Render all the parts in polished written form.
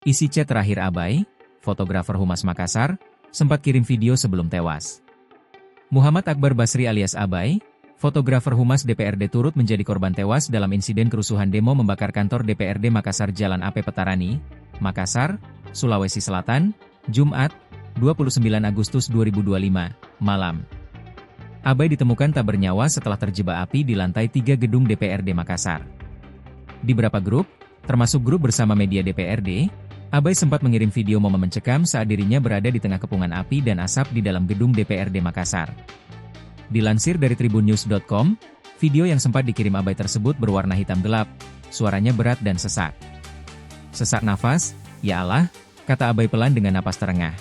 Isi chat terakhir Abai, fotografer Humas Makassar, sempat kirim video sebelum tewas. Muhammad Akbar Basri alias Abai, fotografer Humas DPRD turut menjadi korban tewas dalam insiden kerusuhan demo membakar kantor DPRD Makassar Jalan AP Petarani, Makassar, Sulawesi Selatan, Jumat, 29 Agustus 2025, malam. Abai ditemukan tak bernyawa setelah terjebak api di lantai 3 gedung DPRD Makassar. Di beberapa grup, termasuk grup bersama media DPRD, Abai sempat mengirim video momen mencekam saat dirinya berada di tengah kepungan api dan asap di dalam gedung DPRD Makassar. Dilansir dari tribunnews.com, video yang sempat dikirim Abai tersebut berwarna hitam gelap, suaranya berat dan sesak. Sesak nafas, ya Allah, kata Abai pelan dengan napas terengah.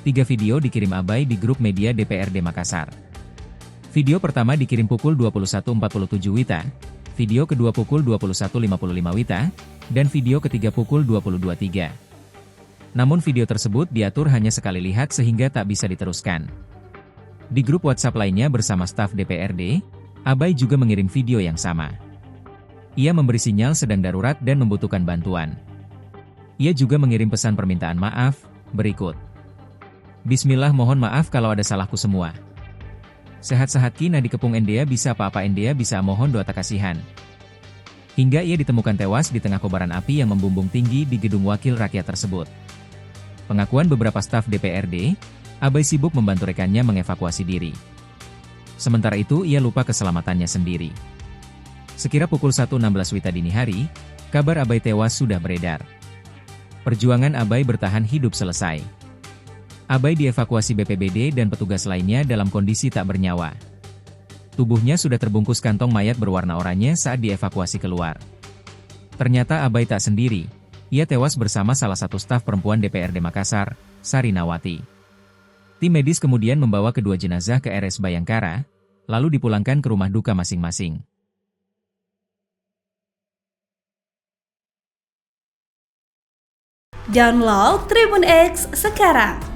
3 video dikirim Abai di grup media DPRD Makassar. Video pertama dikirim pukul 21.47 WITA, video kedua pukul 21.55 WITA, dan video ketiga pukul 22.03. Namun video tersebut diatur hanya sekali lihat sehingga tak bisa diteruskan. Di grup WhatsApp lainnya bersama staf DPRD, Abai juga mengirim video yang sama. Ia memberi sinyal sedang darurat dan membutuhkan bantuan. Ia juga mengirim pesan permintaan maaf, berikut. Bismillah, mohon maaf kalau ada salahku semua. Sehat-sehat kina di kepung Endea bisa apa-apa Endea bisa mohon doa tak kasihan. Hingga ia ditemukan tewas di tengah kobaran api yang membumbung tinggi di gedung wakil rakyat tersebut. Pengakuan beberapa staf DPRD, Abai sibuk membantu rekannya mengevakuasi diri. Sementara itu ia lupa keselamatannya sendiri. Sekira pukul 1.16 WITA dini hari, kabar Abai tewas sudah beredar. Perjuangan Abai bertahan hidup selesai. Abai dievakuasi BPBD dan petugas lainnya dalam kondisi tak bernyawa. Tubuhnya sudah terbungkus kantong mayat berwarna oranye saat dievakuasi keluar. Ternyata Abai tak sendiri, ia tewas bersama salah satu staf perempuan DPRD Makassar, Sarinawati. Tim medis kemudian membawa kedua jenazah ke RS Bayangkara, lalu dipulangkan ke rumah duka masing-masing. Download Tribun X sekarang.